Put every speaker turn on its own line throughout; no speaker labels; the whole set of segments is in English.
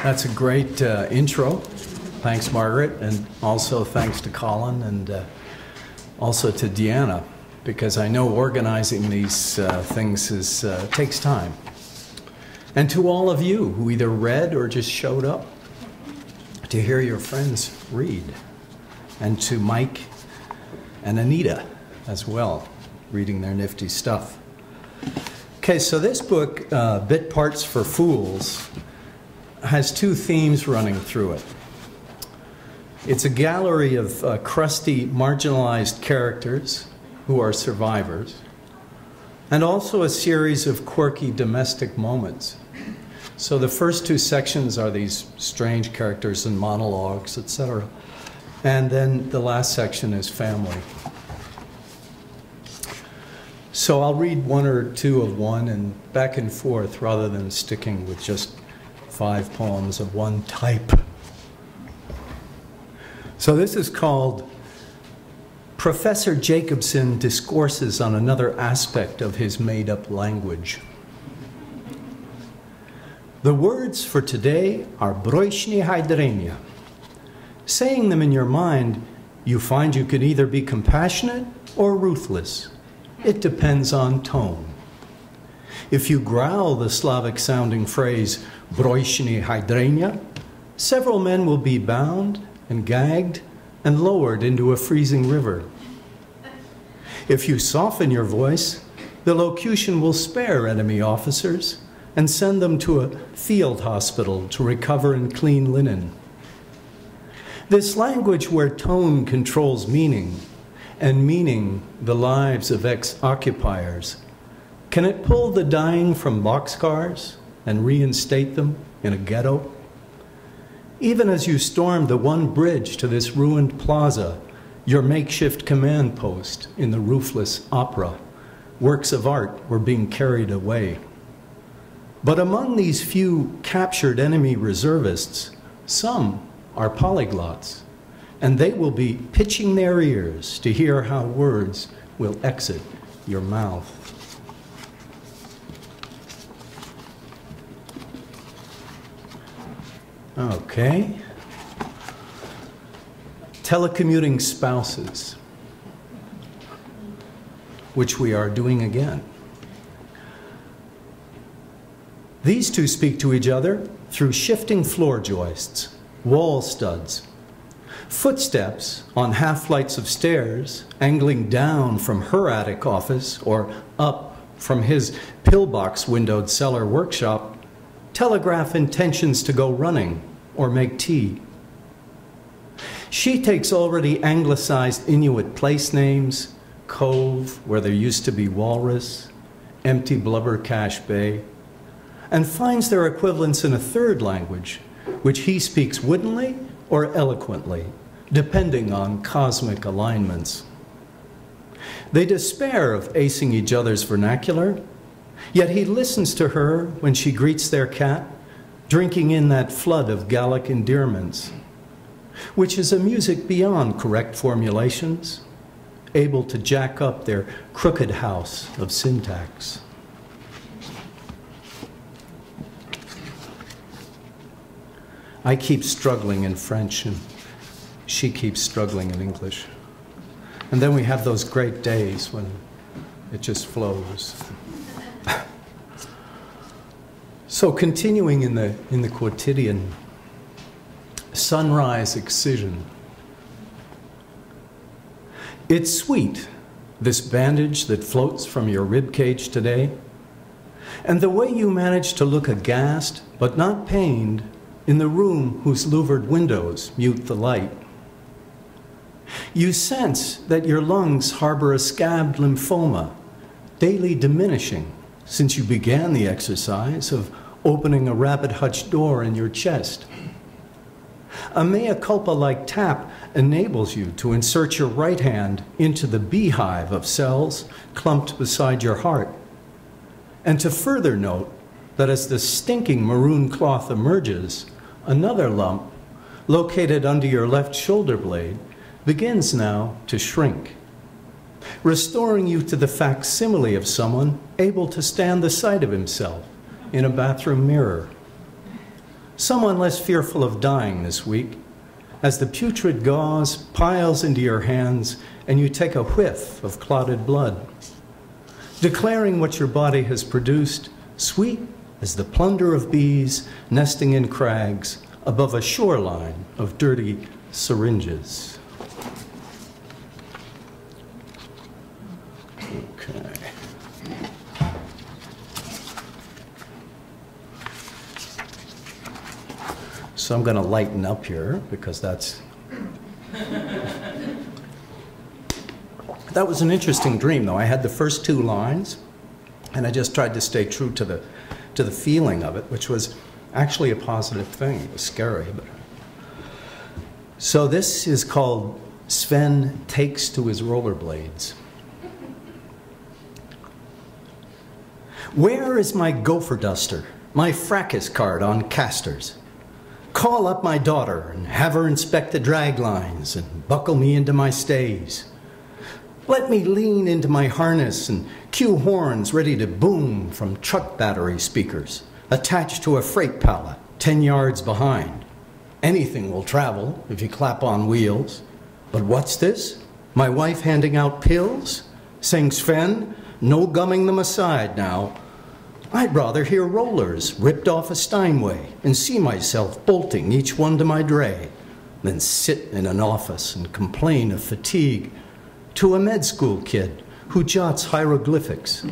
That's a great intro. Thanks, Margaret, and also thanks to Colin and also to Deanna, because I know organizing these things takes time. And to all of you who either read or just showed up to hear your friends read, and to Mike and Anita as well, reading their nifty stuff. Okay, so this book, Bit Parts for Fools, has two themes running through it. It's a gallery of crusty, marginalized characters who are survivors, and also a series of quirky domestic moments. So the first two sections are these strange characters and monologues, etc. And then the last section is family. So I'll read one or two of one and back and forth rather than sticking with just 5 poems of one type. So this is called Professor Jacobson Discourses on Another Aspect of His Made-Up Language. The words for today are broishni hydrenia. Saying them in your mind, you find you can either be compassionate or ruthless. It depends on tone. If you growl the Slavic-sounding phrase broishni hydrenia, several men will be bound and gagged and lowered into a freezing river. If you soften your voice, the locution will spare enemy officers and send them to a field hospital to recover in clean linen. This language where tone controls meaning, and meaning the lives of ex-occupiers, can it pull the dying from boxcars and reinstate them in a ghetto? Even as you stormed the one bridge to this ruined plaza, your makeshift command post in the roofless opera, works of art were being carried away. But among these few captured enemy reservists, some are polyglots, and they will be pitching their ears to hear how words will exit your mouth. Okay. Telecommuting spouses, which we are doing again. These two speak to each other through shifting floor joists, wall studs, footsteps on half flights of stairs, angling down from her attic office or up from his pillbox windowed cellar workshop, telegraph intentions to go running or make tea. She takes already anglicized Inuit place names, Cove, where there used to be Walrus, Empty Blubber Cache Bay, and finds their equivalents in a third language, which he speaks woodenly or eloquently, depending on cosmic alignments. They despair of acing each other's vernacular, yet he listens to her when she greets their cat, drinking in that flood of Gallic endearments, which is a music beyond correct formulations, able to jack up their crooked house of syntax. I keep struggling in French, and she keeps struggling in English. And then we have those great days when it just flows. So continuing in the quotidian, sunrise excision. It's sweet, this bandage that floats from your rib cage today, and the way you manage to look aghast but not pained in the room whose louvered windows mute the light. You sense that your lungs harbor a scabbed lymphoma, daily diminishing since you began the exercise of opening a rabbit hutch door in your chest. A mea culpa-like tap enables you to insert your right hand into the beehive of cells clumped beside your heart, and to further note that as the stinking maroon cloth emerges, another lump, located under your left shoulder blade, begins now to shrink, restoring you to the facsimile of someone able to stand the sight of himself in a bathroom mirror. someone less fearful of dying this week, as the putrid gauze piles into your hands and you take a whiff of clotted blood, declaring what your body has produced sweet as the plunder of bees nesting in crags above a shoreline of dirty syringes. Okay. So I'm going to lighten up here because that was an interesting dream, though. I had the first two lines, and I just tried to stay true to the feeling of it, which was actually a positive thing. It was scary, but. So this is called Sven Takes to His Rollerblades. Where is my gopher duster, my fracas card on casters? Call up my daughter and have her inspect the drag lines and buckle me into my stays. Let me lean into my harness and cue horns ready to boom from truck battery speakers attached to a freight pallet 10 yards behind. Anything will travel if you clap on wheels. But what's this? My wife handing out pills? Saying, Sven, no gumming them aside now. I'd rather hear rollers ripped off a Steinway and see myself bolting each one to my dray than sit in an office and complain of fatigue to a med school kid who jots hieroglyphics.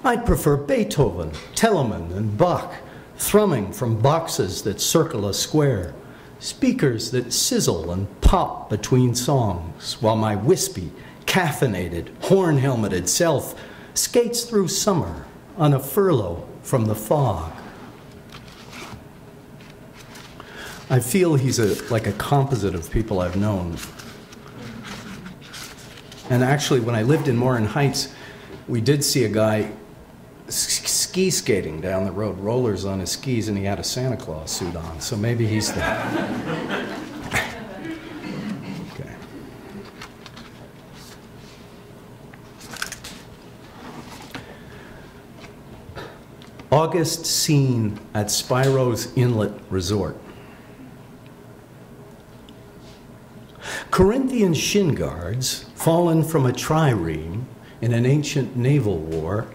I'd prefer Beethoven, Telemann, and Bach thrumming from boxes that circle a square, speakers that sizzle and pop between songs, while my wispy, caffeinated, horn-helmeted self skates through summer on a furlough from the fog. I feel he's like a composite of people I've known. And actually, when I lived in Morin Heights, we did see a guy ski skating down the road, rollers on his skis, and he had a Santa Claus suit on. So maybe he's the... Okay. August scene at Spiro's Inlet Resort. Corinthian shin guards, fallen from a trireme in an ancient naval war,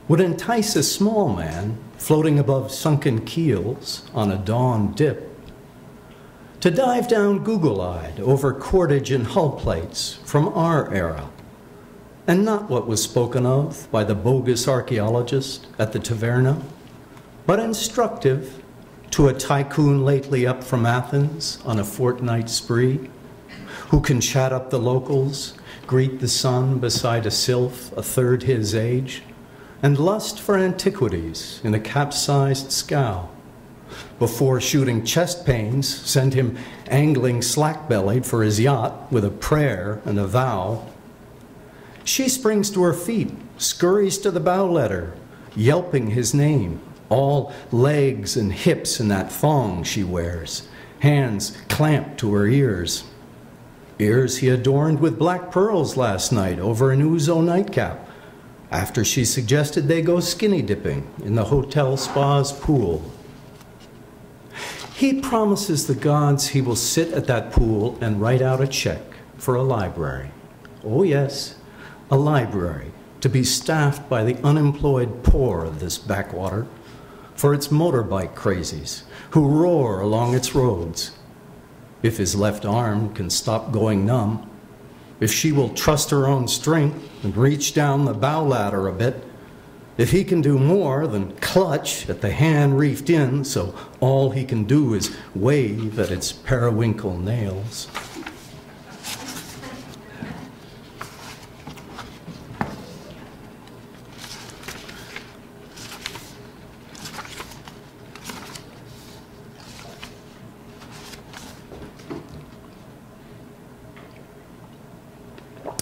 would entice a small man floating above sunken keels on a dawn dip to dive down Google-eyed over cordage and hull plates from our era, and not what was spoken of by the bogus archaeologist at the taverna, but instructive to a tycoon lately up from Athens on a fortnight spree, who can chat up the locals, greet the sun beside a sylph a third his age, and lust for antiquities in a capsized scow, before shooting chest pains send him angling slack-bellied for his yacht with a prayer and a vow. She springs to her feet, scurries to the bow ladder, yelping his name, all legs and hips in that thong she wears, hands clamped to her ears. Ears he adorned with black pearls last night over an ouzo nightcap, after she suggested they go skinny dipping in the hotel spa's pool. He promises the gods he will sit at that pool and write out a check for a library. Oh yes, a library to be staffed by the unemployed poor of this backwater, for its motorbike crazies who roar along its roads. If his left arm can stop going numb, if she will trust her own strength and reach down the bow ladder a bit, if he can do more than clutch at the hand reefed in so all he can do is wave at its periwinkle nails.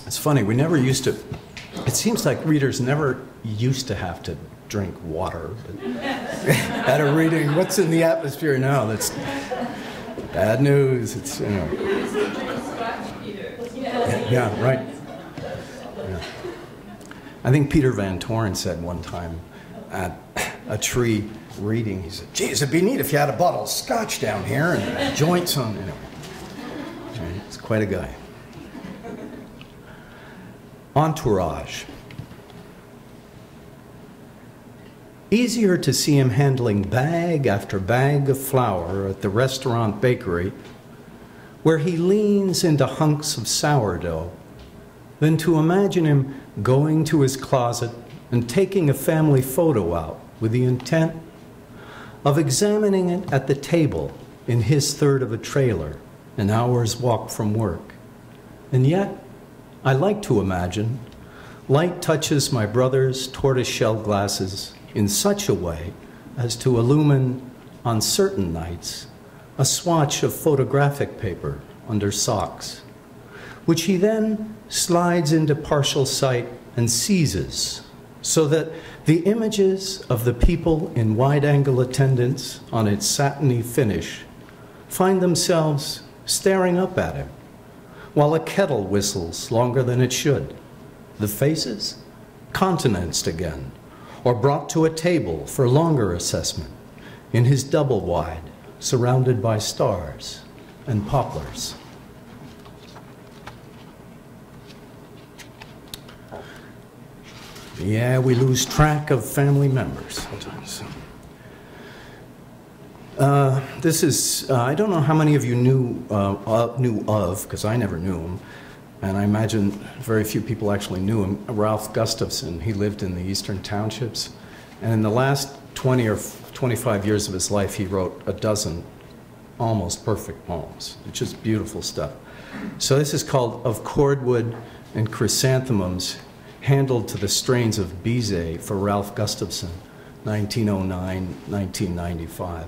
It's funny, we never used to, it seems like readers never used to have to drink water. But at a reading, what's in the atmosphere now? That's bad news. It's, you know. Yeah, right. Yeah. I think Peter Van Torrance said one time, a tree reading. He said, geez, it'd be neat if you had a bottle of scotch down here and joints on it. Anyway, it's quite a guy. Entourage. Easier to see him handling bag after bag of flour at the restaurant bakery, where he leans into hunks of sourdough, than to imagine him going to his closet and taking a family photo out with the intent of examining it at the table in his third of a trailer, an hour's walk from work. And yet, I like to imagine light touches my brother's tortoiseshell glasses in such a way as to illumine, on certain nights, a swatch of photographic paper under socks, which he then slides into partial sight and seizes, so that the images of the people in wide-angle attendance on its satiny finish find themselves staring up at him, while a kettle whistles longer than it should. The faces, countenanced again, or brought to a table for longer assessment in his double wide, surrounded by stars and poplars. Yeah, we lose track of family members sometimes. This is, I don't know how many of you knew of, because I never knew him, and I imagine very few people actually knew him, Ralph Gustafson. He lived in the Eastern Townships, and in the last 20 or 25 years of his life, he wrote a dozen almost perfect poems. It's just beautiful stuff. So this is called Of Cordwood and Chrysanthemums, handled to the strains of Bizet for Ralph Gustafson, 1909-1995.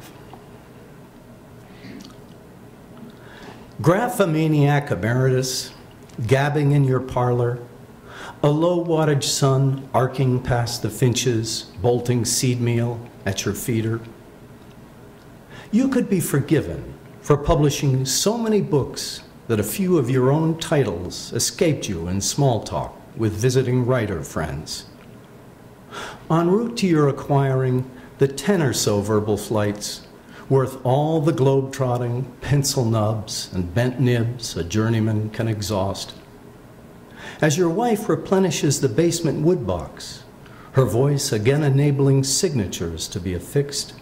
Graphomaniac emeritus, gabbing in your parlor, a low-wattage sun arcing past the finches, bolting seed meal at your feeder. You could be forgiven for publishing so many books that a few of your own titles escaped you in small talk with visiting writer friends. En route to your acquiring the 10 or so verbal flights worth all the globe-trotting pencil nubs and bent nibs a journeyman can exhaust. As your wife replenishes the basement woodbox, her voice again enabling signatures to be affixed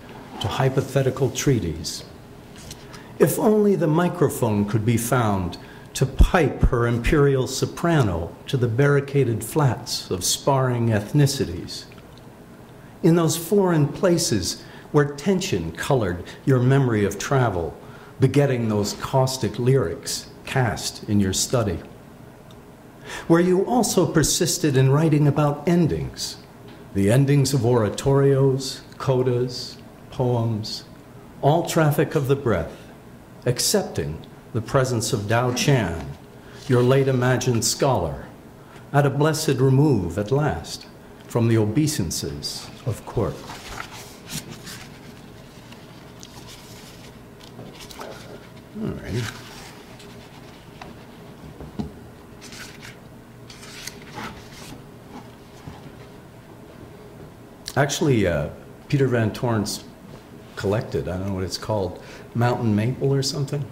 to hypothetical treaties. If only the microphone could be found to pipe her imperial soprano to the barricaded flats of sparring ethnicities. In those foreign places where tension colored your memory of travel, begetting those caustic lyrics cast in your study. Where you also persisted in writing about endings, the endings of oratorios, codas, poems, all traffic of the breath, accepting the presence of Tao Chan, your late imagined scholar, at a blessed remove at last from the obeisances of court. All righty. Actually, Peter Van Torrance collected, I don't know what it's called, Mountain Maple or something?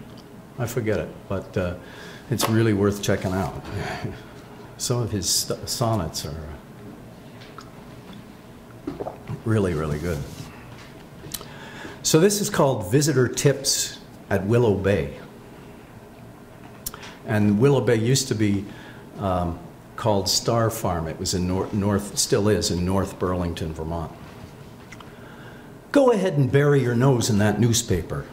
I forget it, but it's really worth checking out. Some of his sonnets are really, really good. So this is called Visitor Tips at Willow Bay. And Willow Bay used to be called Star Farm. It was in still is in North Burlington, Vermont. Go ahead and bury your nose in that newspaper.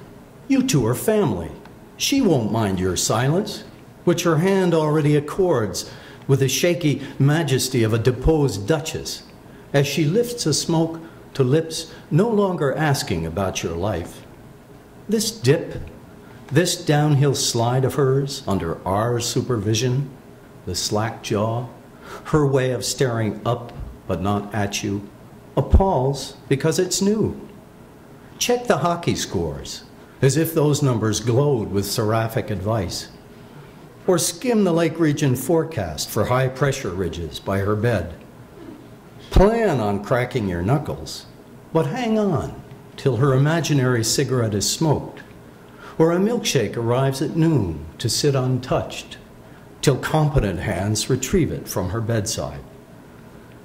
You two are family. She won't mind your silence, which her hand already accords with the shaky majesty of a deposed duchess, as she lifts a smoke to lips no longer asking about your life. This dip, this downhill slide of hers under our supervision, the slack jaw, her way of staring up but not at you, appalls because it's new. Check the hockey scores, as if those numbers glowed with seraphic advice. Or skim the Lake Region forecast for high-pressure ridges by her bed. Plan on cracking your knuckles, But hang on till her imaginary cigarette is smoked, or a milkshake arrives at noon to sit untouched, till competent hands retrieve it from her bedside.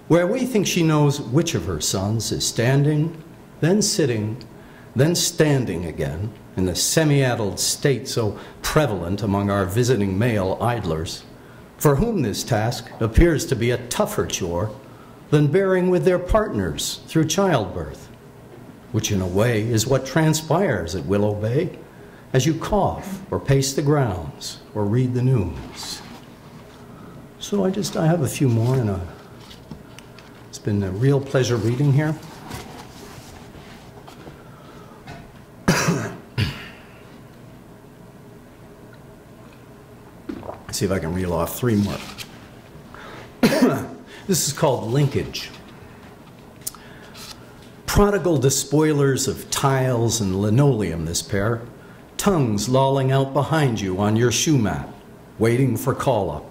Where we think she knows which of her sons is standing, then sitting, then standing again, in the semi-addled state so prevalent among our visiting male idlers, for whom this task appears to be a tougher chore than bearing with their partners through childbirth, which in a way is what transpires at Willow Bay as you cough or pace the grounds or read the news. So I have a few more, and it's been a real pleasure reading here. Let's see if I can reel off three more. This is called Linkage. Prodigal despoilers of tiles and linoleum, this pair, tongues lolling out behind you on your shoe mat, waiting for call-up.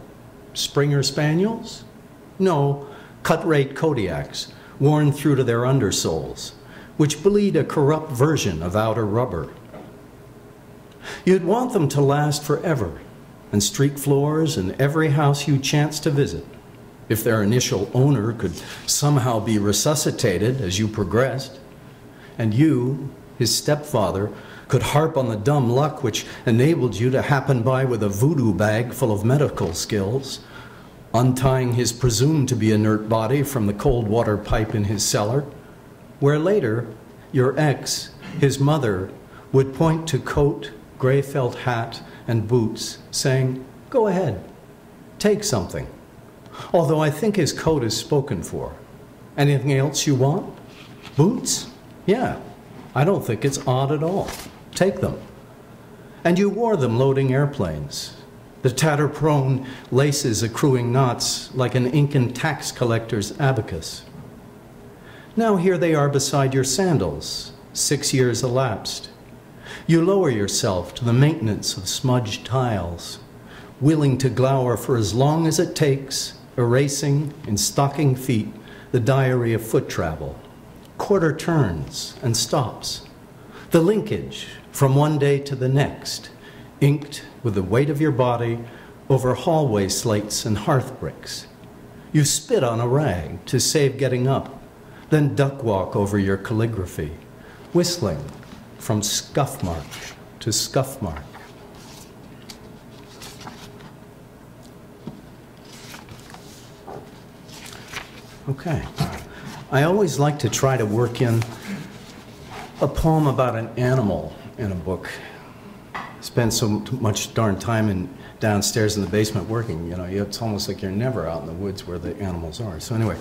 Springer Spaniels? No, cut-rate Kodiaks, worn through to their undersoles, which bleed a corrupt version of outer rubber. You'd want them to last forever and streak floors in every house you chance to visit, if their initial owner could somehow be resuscitated as you progressed, and you, his stepfather, could harp on the dumb luck which enabled you to happen by with a voodoo bag full of medical skills, untying his presumed to be inert body from the cold water pipe in his cellar, where later your ex, his mother, would point to coat, gray felt hat, and boots, saying, "Go ahead, take something." Although I think his coat is spoken for. Anything else you want? Boots? Yeah, I don't think it's odd at all. Take them. And you wore them loading airplanes, the tatter-prone laces accruing knots like an Incan tax collector's abacus. Now here they are beside your sandals, 6 years elapsed. You lower yourself to the maintenance of smudged tiles, willing to glower for as long as it takes, erasing in stocking feet the diary of foot travel, quarter turns and stops, the linkage from one day to the next, inked with the weight of your body over hallway slates and hearth bricks. You spit on a rag to save getting up, then duck walk over your calligraphy, whistling from scuff mark to scuff mark. Okay. I always like to try to work in a poem about an animal in a book. Spend so much darn time downstairs in the basement working, it's almost like you're never out in the woods where the animals are. So anyway,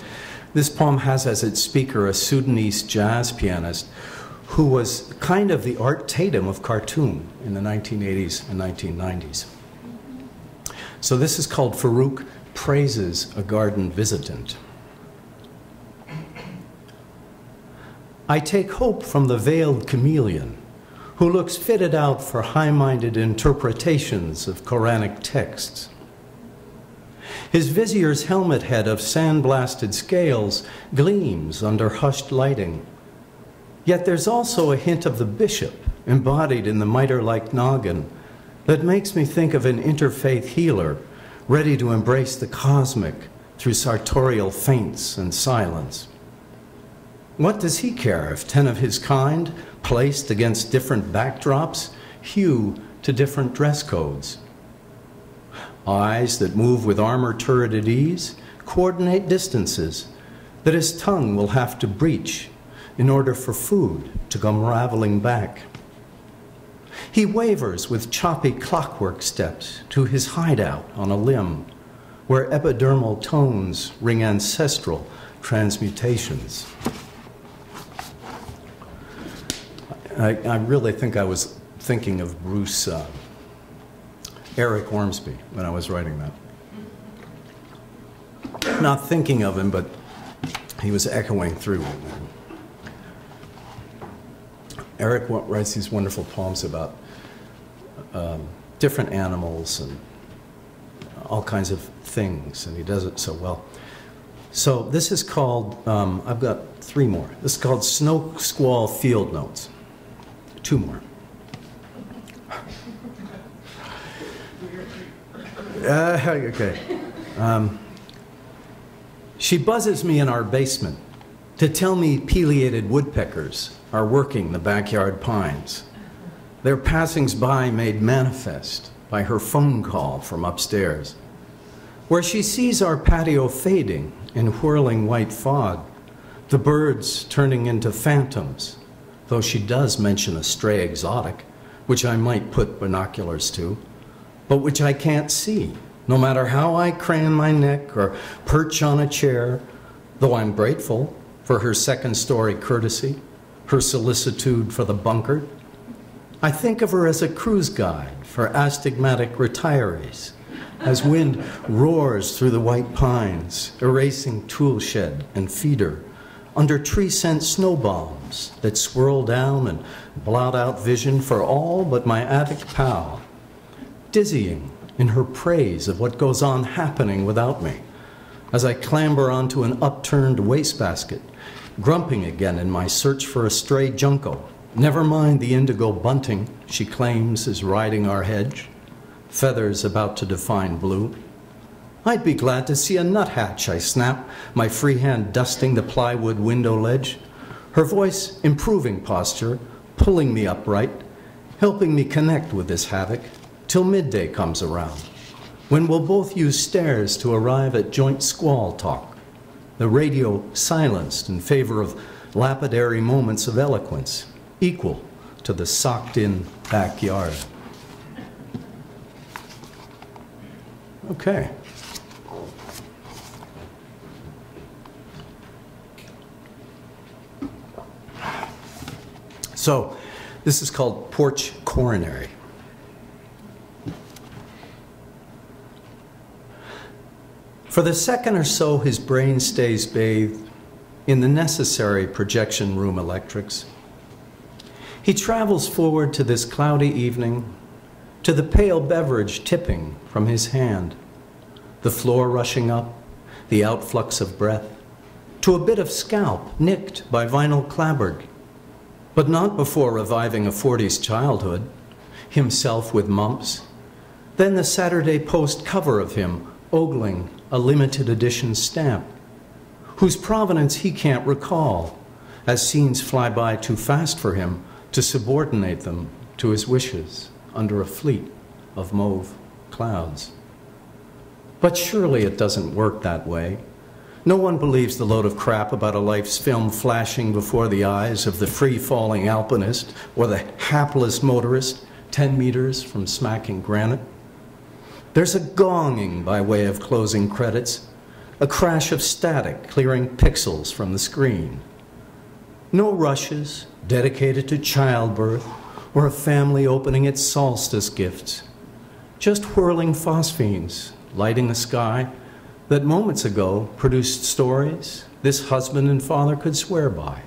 this poem has as its speaker a Sudanese jazz pianist who was kind of the Art Tatum of cartoon in the 1980s and 1990s. So this is called Farooq Praises a Garden Visitant. I take hope from the veiled chameleon, who looks fitted out for high-minded interpretations of Quranic texts. His vizier's helmet head of sandblasted scales gleams under hushed lighting. Yet there's also a hint of the bishop embodied in the mitre-like noggin that makes me think of an interfaith healer ready to embrace the cosmic through sartorial feints and silence. What does he care if 10 of his kind, placed against different backdrops, hew to different dress codes? Eyes that move with armor-turreted ease coordinate distances that his tongue will have to breach in order for food to come raveling back. He wavers with choppy clockwork steps to his hideout on a limb, where epidermal tones ring ancestral transmutations. I really think I was thinking of Bruce Eric Ormsby when I was writing that. Not thinking of him, but he was echoing through. Eric writes these wonderful poems about different animals and all kinds of things, and he does it so well. So this is called, I've got 3 more. This is called Snow Squall Field Notes. 2 more. Okay. She buzzes me in our basement to tell me pileated woodpeckers are working the backyard pines. Their passings by made manifest by her phone call from upstairs, where she sees our patio fading in whirling white fog, the birds turning into phantoms, though she does mention a stray exotic, which I might put binoculars to, but which I can't see, no matter how I crane my neck or perch on a chair, though I'm grateful for her second-story courtesy, her solicitude for the bunkered. I think of her as a cruise guide for astigmatic retirees, as wind roars through the white pines, erasing tool shed and feeder, under tree-scent snow bombs that swirl down and blot out vision for all but my attic pal, dizzying in her praise of what goes on happening without me, as I clamber onto an upturned wastebasket, grumping again in my search for a stray junco. Never mind the indigo bunting she claims is riding our hedge, feathers about to define blue. I'd be glad to see a nuthatch, I snap, my free hand dusting the plywood window ledge, her voice improving posture, pulling me upright, helping me connect with this havoc till midday comes around, when we'll both use stairs to arrive at joint squall talk, the radio silenced in favor of lapidary moments of eloquence, equal to the socked-in backyard. Okay. So, this is called Porch Coronary. For the second or so, his brain stays bathed in the necessary projection room electrics. He travels forward to this cloudy evening, to the pale beverage tipping from his hand, the floor rushing up, the outflux of breath, to a bit of scalp nicked by vinyl clapboard, but not before reviving a 40s childhood, himself with mumps, then the Saturday Post cover of him ogling a limited edition stamp, whose provenance he can't recall, as scenes fly by too fast for him to subordinate them to his wishes under a fleet of mauve clouds. But surely it doesn't work that way. No one believes the load of crap about a life's film flashing before the eyes of the free-falling alpinist or the hapless motorist 10 meters from smacking granite. There's a gonging by way of closing credits, a crash of static clearing pixels from the screen. No rushes dedicated to childbirth or a family opening its solstice gifts. Just whirling phosphenes lighting the sky that moments ago produced stories this husband and father could swear by,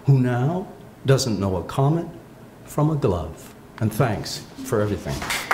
who now doesn't know a comet from a glove. And thanks for everything.